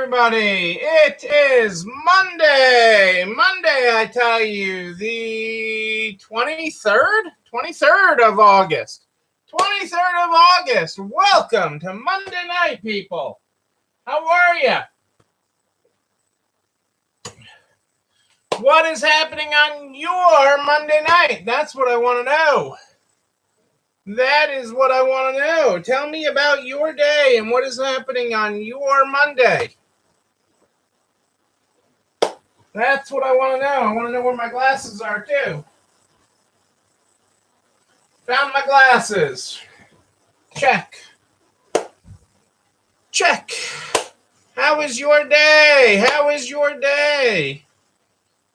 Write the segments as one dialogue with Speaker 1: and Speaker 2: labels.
Speaker 1: everybody. It is Monday. I tell you, the 23rd of August. 23rd of August. Welcome to Monday night, people. How are you? What is happening on your Monday night? That's what I want to know. That is what I want to know. Tell me about your day and what is happening on your Monday. That's what I want to know. I want to know where my glasses are, too. Found my glasses. Check. How is your day?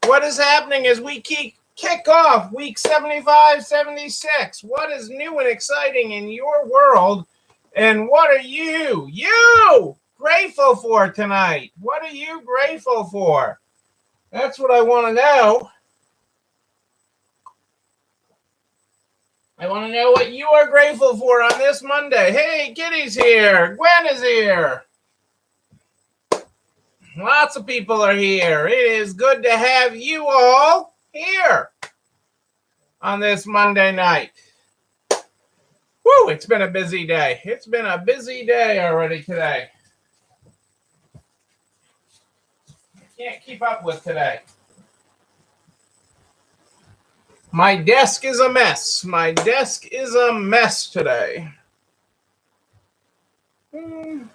Speaker 1: What is happening as we kick off week 75, 76? What is new and exciting in your world? And what are you grateful for tonight? What are you grateful for? That's what I want to know. I want to know what you are grateful for on this Monday. Hey, Kitty's here. Gwen is here. Lots of people are here. It is good to have you all here on this Monday night. Woo, it's been a busy day. It's been a busy day already today. Can't keep up with today. My desk is a mess. Today. And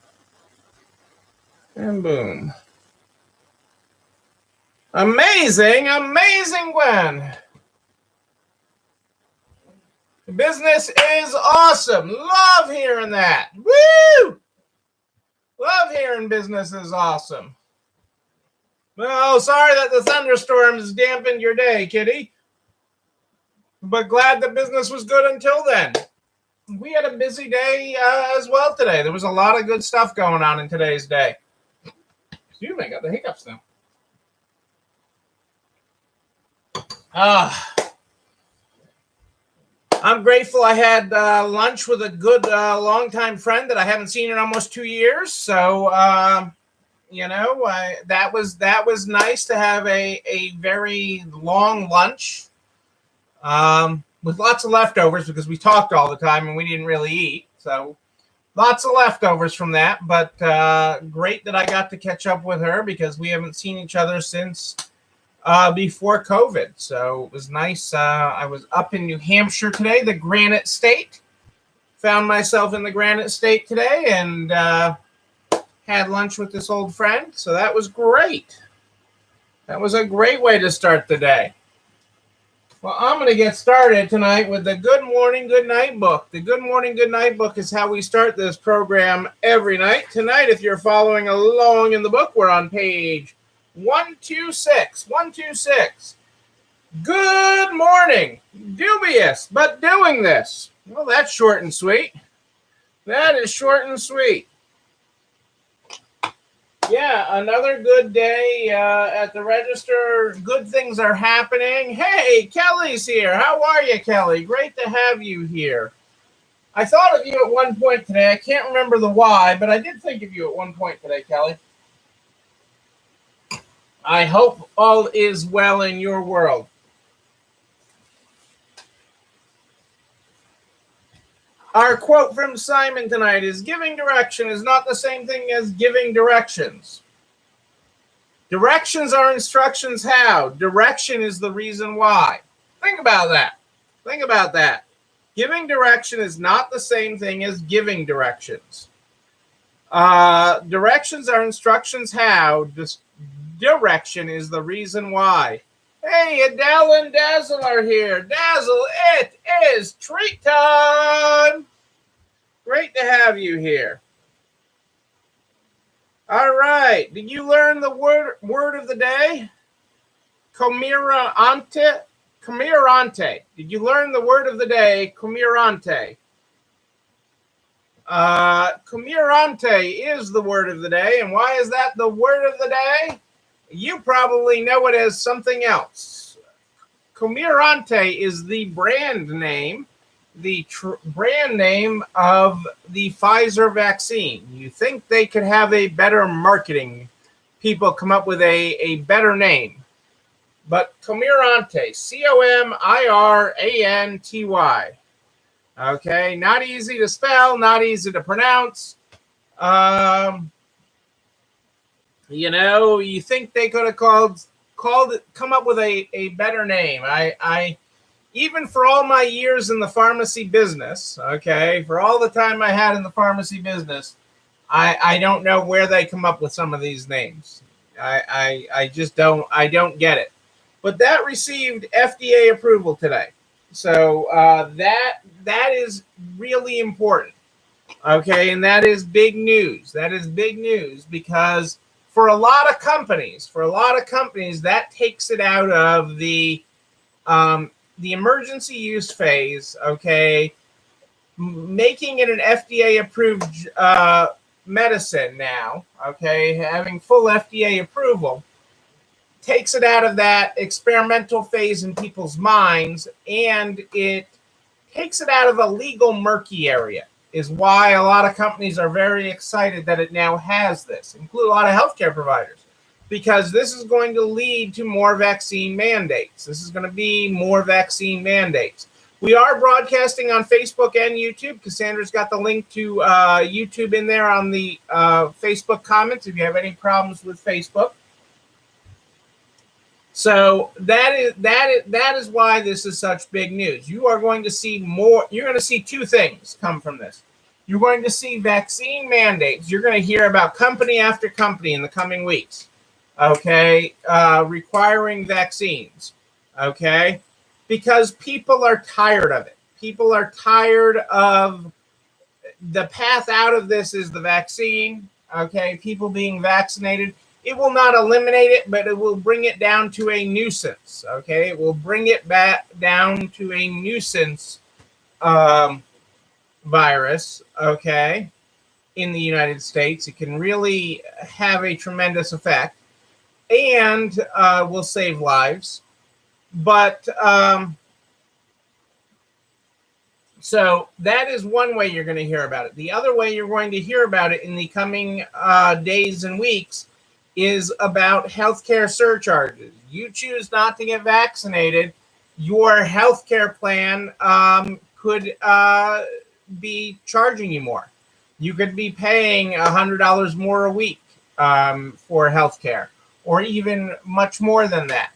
Speaker 1: boom. Amazing, Gwen. The business is awesome. Love hearing that. Woo! Love hearing business is awesome. Well, sorry that the thunderstorms dampened your day, Kitty. But glad the business was good until then. We had a busy day as well today. There was a lot of good stuff going on in today's day. Excuse me, I got the hiccups now. I'm grateful I had lunch with a good longtime friend that I haven't seen in almost 2 years. So, that was nice to have a very long lunch with lots of leftovers because we talked all the time and we didn't really eat. So lots of leftovers from that. But great that I got to catch up with her because we haven't seen each other since before COVID. So it was nice. I was up in New Hampshire today, the Granite State. Found myself in the Granite State today and had lunch with this old friend. So that was great. That was a great way to start the day. Well, I'm going to get started tonight with the Good Morning, Good Night book. The Good Morning, Good Night book is how we start this program every night. Tonight, if you're following along in the book, we're on page 126. 126. Good morning. Dubious, but doing this. Well, that's short and sweet. That is short and sweet. Yeah, another good day at the register. Good things are happening. Hey, Kelly's here. How are you, Kelly? Great to have you here. I thought of you at one point today. I can't remember the why, but I did think of you at one point today, Kelly. I hope all is well in your world. Our quote from Simon tonight is, giving direction is not the same thing as giving directions. Directions are instructions how. Direction is the reason why. Think about that. Giving direction is not the same thing as giving directions. Directions are instructions how. Direction is the reason why. Hey, Adele and Dazzle are here. Dazzle, it is treat time. Great to have you here. All right. Did you learn the word of the day? Comirante. Did you learn the word of the day? Comirante. Comirante is the word of the day. And why is that the word of the day? You probably know it as something else. Comirante is the brand name the brand name of the Pfizer vaccine. You think they could have a better marketing, people come up with a better name. But Comirnaty, Comiranty. Okay, not easy to spell, not easy to pronounce. You think they could have called it, come up with a better name. I even for all my years in the pharmacy business, okay, for all the time I had in the pharmacy business, I don't know where they come up with some of these names. I just don't get it. But that received FDA approval today. So that is really important. Okay, and that is big news. That is big news because for a lot of companies, that takes it out of the emergency use phase. Okay, making it an FDA approved medicine now. Okay, having full FDA approval takes it out of that experimental phase in people's minds, and it takes it out of a legal murky area, is why a lot of companies are very excited that it now has this, include a lot of healthcare providers, because this is going to lead to more vaccine mandates. This is going to be more vaccine mandates. We are broadcasting on Facebook and YouTube. Cassandra's got the link to YouTube in there on the Facebook comments if you have any problems with Facebook. So that is why this is such big news. You are going to see more. You're going to see two things come from this. You're going to see vaccine mandates. You're going to hear about company after company in the coming weeks, okay, requiring vaccines, okay, because people are tired of it. People are tired of the path out of this is the vaccine, okay, people being vaccinated. It will not eliminate it, but it will bring it down to a nuisance. Okay, it will bring it back down to a nuisance virus. Okay, in the United States, it can really have a tremendous effect, and will save lives. But so that is one way you're going to hear about it. The other way you're going to hear about it in the coming days and weeks is about healthcare surcharges. You choose not to get vaccinated, your healthcare plan could be charging you more. You could be paying $100 more a week for healthcare, or even much more than that.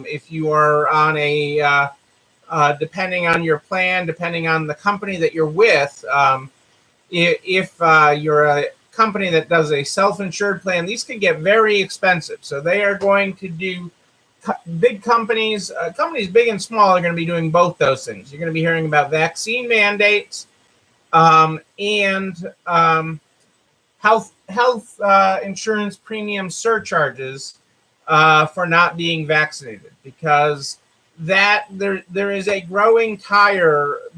Speaker 1: If you are on a, depending on your plan, depending on the company that you're with, if you're a company that does a self-insured plan, these can get very expensive. So they are going to do, big companies big and small are going to be doing both those things. You're going to be hearing about vaccine mandates and health insurance premium surcharges for not being vaccinated, because that there is a growing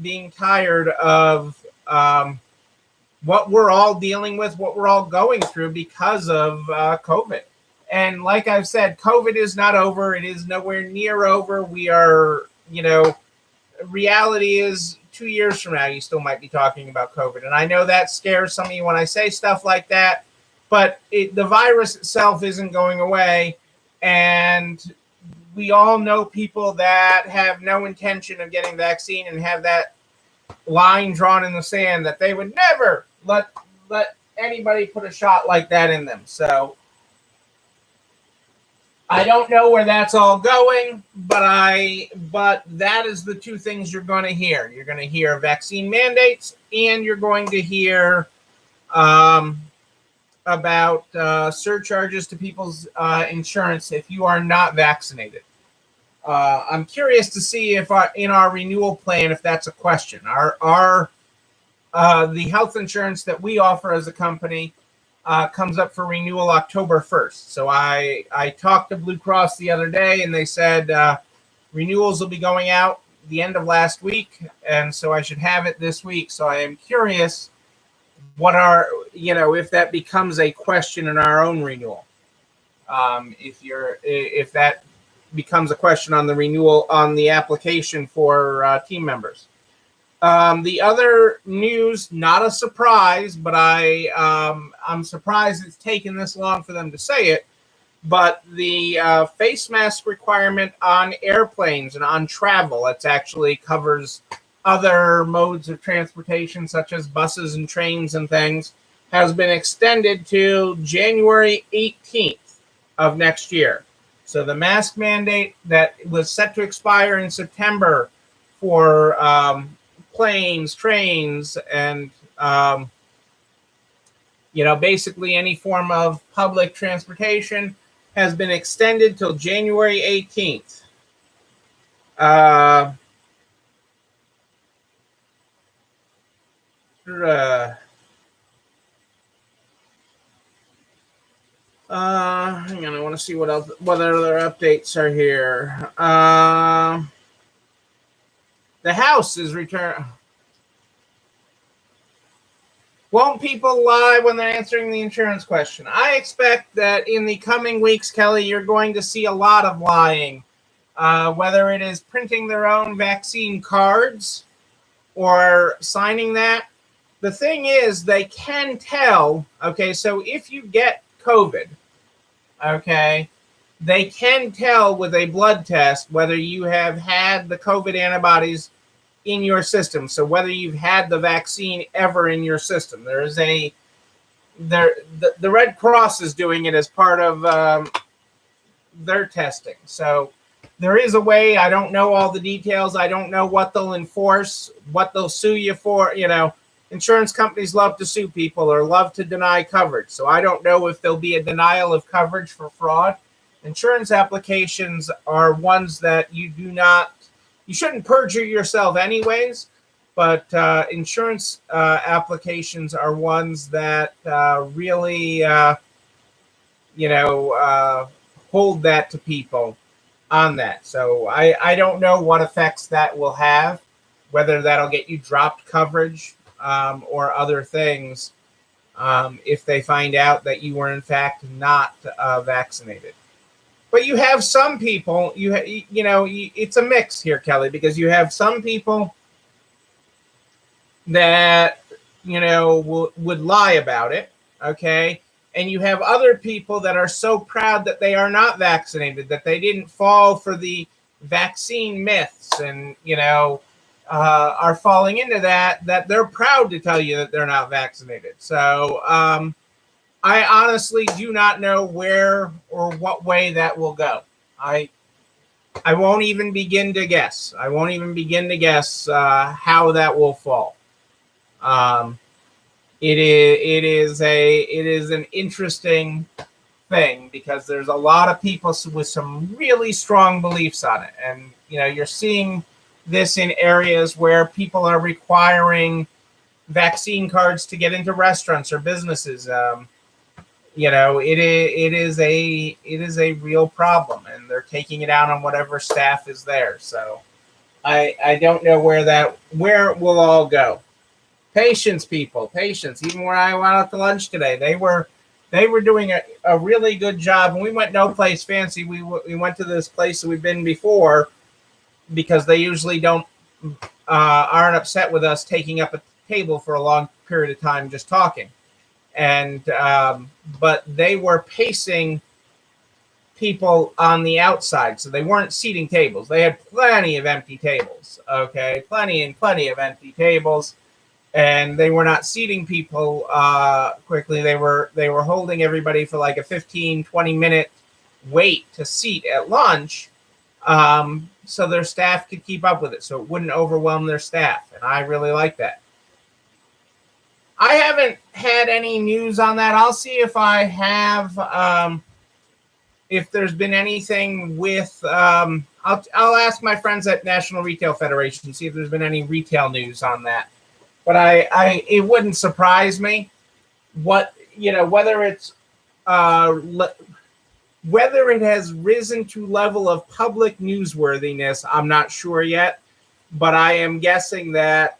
Speaker 1: being tired of what we're all dealing with, what we're all going through because of COVID. And like I've said, COVID is not over. It is nowhere near over. We are, reality is 2 years from now, you still might be talking about COVID. And I know that scares some of you when I say stuff like that, but the virus itself isn't going away. And we all know people that have no intention of getting vaccine and have that line drawn in the sand that they would never let anybody put a shot like that in them. So I don't know where that's all going, but that is the two things you're going to hear. You're going to hear vaccine mandates, and you're going to hear about surcharges to people's insurance if you are not vaccinated. I'm curious to see if in our renewal plan, if that's a question. Our the health insurance that we offer as a company comes up for renewal October 1st. So I talked to Blue Cross the other day, and they said renewals will be going out the end of last week, and so I should have it this week. So I am curious if that becomes a question in our own renewal. If that becomes a question on the renewal on the application for team members. The other news, not a surprise, but I'm surprised it's taken this long for them to say it. But the face mask requirement on airplanes and on travel, it actually covers other modes of transportation, such as buses and trains and things, has been extended to January 18th of next year. So the mask mandate that was set to expire in September for planes, trains, and basically any form of public transportation has been extended till January 18th. Hang on, I want to see what other updates are here. The House is return. Won't people lie when they're answering the insurance question? I expect that in the coming weeks, Kelly, you're going to see a lot of lying, whether it is printing their own vaccine cards or signing that. The thing is, they can tell, okay, so if you get COVID, okay, they can tell with a blood test whether you have had the COVID antibodies in your system. So whether you've had the vaccine ever in your system, the Red Cross is doing it as part of their testing. So there is a way. I don't know all the details. I don't know what they'll enforce, what they'll sue you for. Insurance companies love to sue people or love to deny coverage. So I don't know if there'll be a denial of coverage for fraud. Insurance applications are ones that you shouldn't perjure yourself anyways, but insurance applications are ones that really, hold that to people on that. So I don't know what effects that will have, whether that'll get you dropped coverage or other things if they find out that you were in fact not vaccinated. But you have some people, it's a mix here, Kelly, because you have some people that, would lie about it, okay? And you have other people that are so proud that they are not vaccinated, that they didn't fall for the vaccine myths and, are falling into that they're proud to tell you that they're not vaccinated. So I honestly do not know where or what way that will go. I won't even begin to guess. How that will fall. It is an interesting thing because there's a lot of people with some really strong beliefs on it, and you're seeing this in areas where people are requiring vaccine cards to get into restaurants or businesses. It is a real problem, and they're taking it out on whatever staff is there. So I don't know where it will all go. Patience, people, patience. Even where I went out to lunch today, they were doing a really good job. And we went no place fancy. We went to this place that we've been before because they usually aren't upset with us taking up a table for a long period of time just talking. And but they were pacing people on the outside, so they weren't seating tables. They had plenty of empty tables, okay, plenty of empty tables, and they were not seating people quickly. They were holding everybody for like a 15-20 minute wait to seat at lunch, so their staff could keep up with it, so it wouldn't overwhelm their staff, and I really like that. I haven't had any news on that. I'll see if I have, if there's been anything with, I'll ask my friends at National Retail Federation to see if there's been any retail news on that. But it wouldn't surprise me whether it's, whether it has risen to level of public newsworthiness, I'm not sure yet, but I am guessing that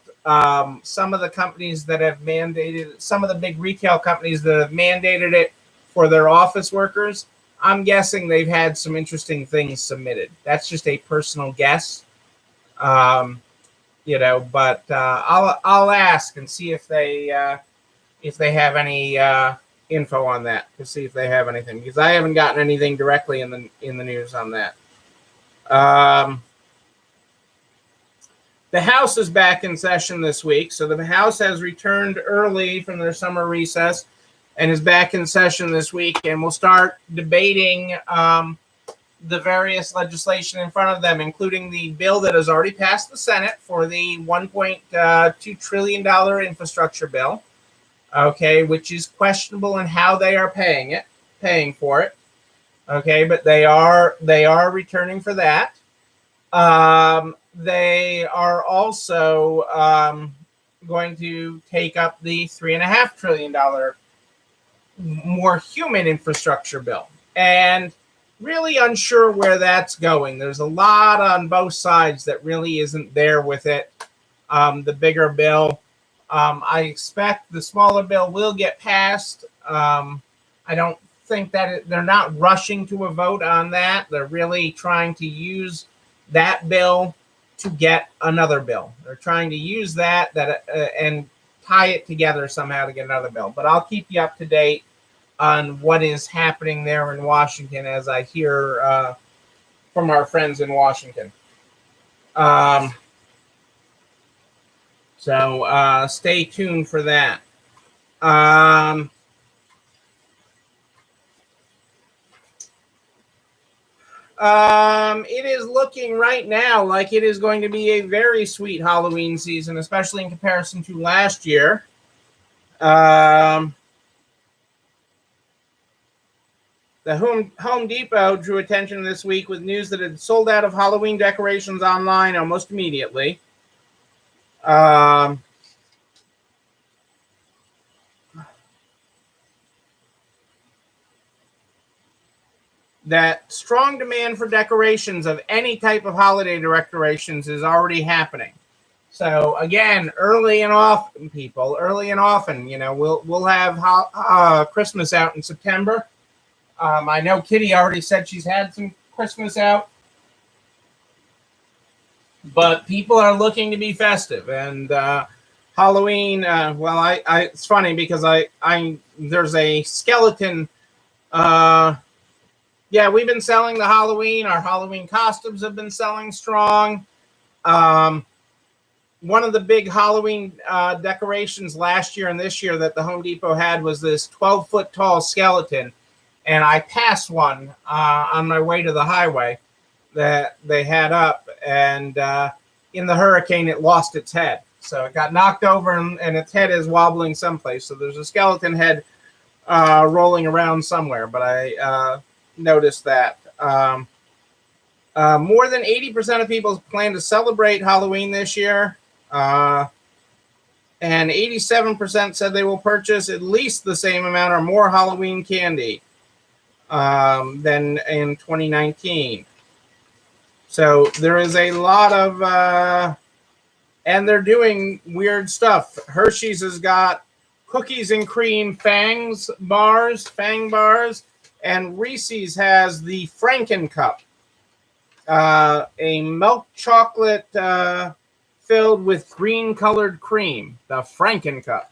Speaker 1: some of the companies that have mandated, some of the big retail companies that have mandated it for their office workers, I'm guessing they've had some interesting things submitted. That's just a personal guess. But I'll ask and see if they have any info on that, to see if they have anything, because I haven't gotten anything directly in the news on that. The House is back in session this week, so the House has returned early from their summer recess and is back in session this week, and we'll start debating the various legislation in front of them, including the bill that has already passed the Senate for the $1.2 trillion infrastructure bill, okay, which is questionable in how they are paying for it, okay, but they are returning for that. They are also going to take up the $3.5 trillion more human infrastructure bill, and really unsure where that's going. There's a lot on both sides that really isn't there with it. The bigger bill, I expect the smaller bill will get passed. I don't think that they're not rushing to a vote on that. They're really trying to use that bill to get another bill. They're trying to use that and tie it together somehow to get another bill. But I'll keep you up to date on what is happening there in Washington as I hear from our friends in Washington. So stay tuned for that. It is looking right now like it is going to be a very sweet Halloween season, especially in comparison to last year. The Home Depot drew attention this week with news that it had sold out of Halloween decorations online almost immediately. That strong demand for decorations of any type of holiday decorations is already happening. So again, early and often, we'll have Christmas out in September. I know Kitty already said she's had some Christmas out, but people are looking to be festive, and Halloween. It's funny because there's a skeleton. We've been selling the Halloween. Our Halloween costumes have been selling strong. One of the big Halloween decorations last year and this year that the Home Depot had was this 12-foot tall skeleton. And I passed one on my way to the highway that they had up. And in the hurricane, it lost its head. So it got knocked over and its head is wobbling someplace. So there's a skeleton head rolling around somewhere. But I noticed that. More than 80% of people plan to celebrate Halloween this year. And 87% said they will purchase at least the same amount or more Halloween candy than in 2019. So there is a lot of, and they're doing weird stuff. Hershey's has got cookies and cream fang bars, and Reese's has the Franken Cup, a milk chocolate filled with green colored cream, the Franken Cup.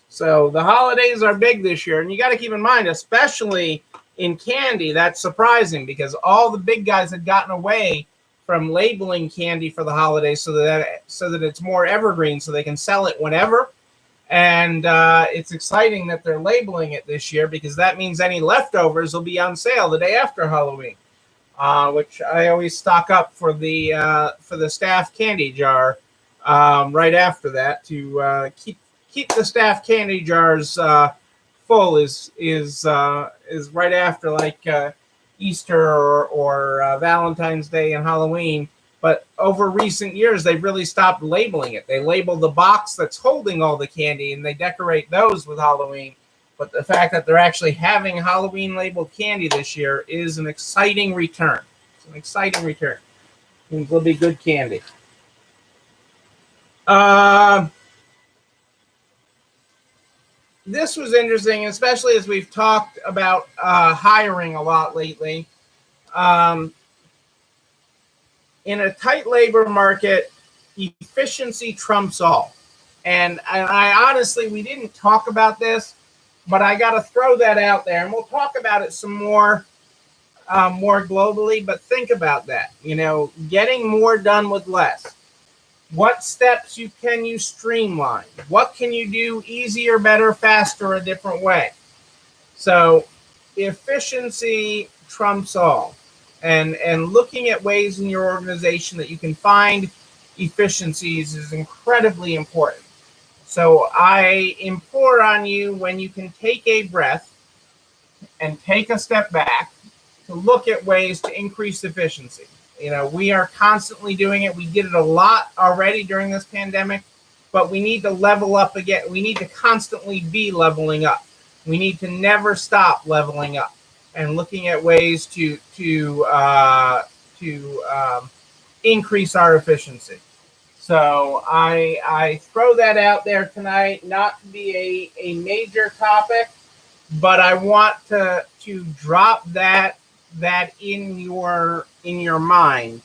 Speaker 1: So the holidays are big this year, and you got to keep in mind, especially in candy, that's surprising because all the big guys had gotten away from labeling candy for the holidays so that it's more evergreen, so they can sell it whenever. And it's exciting that they're labeling it this year because that means any leftovers will be on sale the day after Halloween, which I always stock up for the staff candy jar right after that to keep the staff candy jars full is right after like Easter or Valentine's Day and Halloween. But over recent years, they've really stopped labeling it. They label the box that's holding all the candy, and they decorate those with Halloween. But the fact that they're actually having Halloween labeled candy this year is an exciting return. It's an exciting return. It will be good candy. This was interesting, especially as we've talked about hiring a lot lately. In a tight labor market, efficiency trumps all. And I honestly, we didn't talk about this, but I got to throw that out there, and we'll talk about it some more globally. But think about that. Getting more done with less. What steps can you streamline? What can you do easier, better, faster, a different way? So efficiency trumps all. And looking at ways in your organization that you can find efficiencies is incredibly important. So I implore on you, when you can take a breath and take a step back, to look at ways to increase efficiency. We are constantly doing it. We did it a lot already during this pandemic, but we need to level up again. We need to constantly be leveling up. We need to never stop leveling up and looking at ways to increase our efficiency. So I throw that out there tonight, not to be a major topic, but I want to drop that in your mind,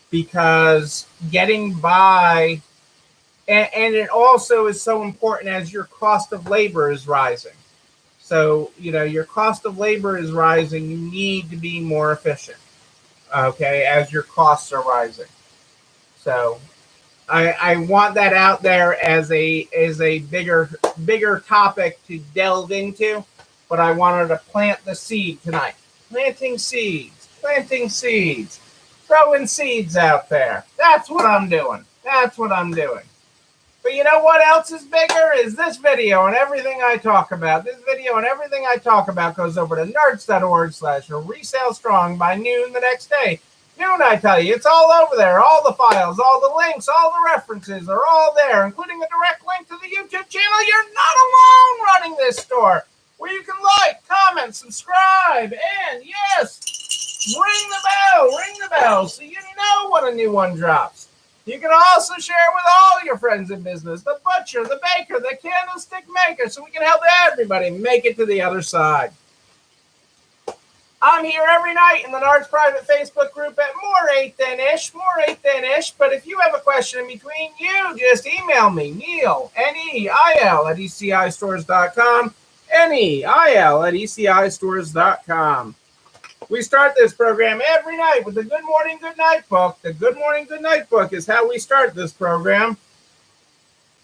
Speaker 1: because getting by, and it also is so important as your cost of labor is rising. So your cost of labor is rising. You need to be more efficient, okay, as your costs are rising. So I want that out there as a bigger topic to delve into, but I wanted to plant the seed tonight. Planting seeds, throwing seeds out there. That's what I'm doing. But you know what else is bigger? Is this video and everything I talk about. This video and everything I talk about goes over to nerds.org/resale strong by noon the next day. Noon, I tell you, it's all over there. All the files, all the links, all the references are all there, including a direct link to the YouTube channel. You're not alone running this store, where you can like, comment, subscribe, and yes, ring the bell so you know when a new one drops. You can also share with all your friends in business, the butcher, the baker, the candlestick maker, so we can help everybody make it to the other side. I'm here every night in the Nards private Facebook group at more 8 than ish. But if you have a question in between, you just email me, Neil, Neil, at ECIstores.com, Neil at ECIstores.com. We start this program every night with the Good Morning, Good Night book. The Good Morning, Good Night book is how we start this program.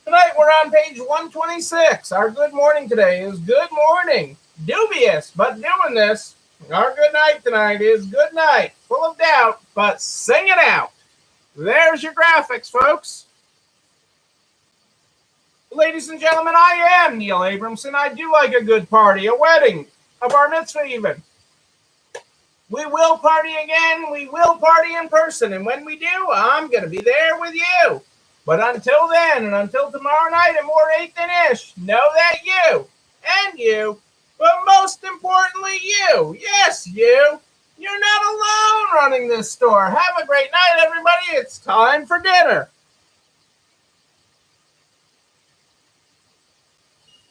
Speaker 1: Tonight we're on page 126. Our good morning today is good morning. Dubious, but doing this. Our good night tonight is good night. Full of doubt, but sing it out. There's your graphics, folks. Ladies and gentlemen, I am Neil Abramson. I do like a good party, a wedding, a bar mitzvah even. We will party again. We will party in person. And when we do, I'm going to be there with you. But until then, and until tomorrow night at more 8 than ish, know that you and you, but most importantly you, yes you, you're not alone running this store. Have a great night, everybody. It's time for dinner.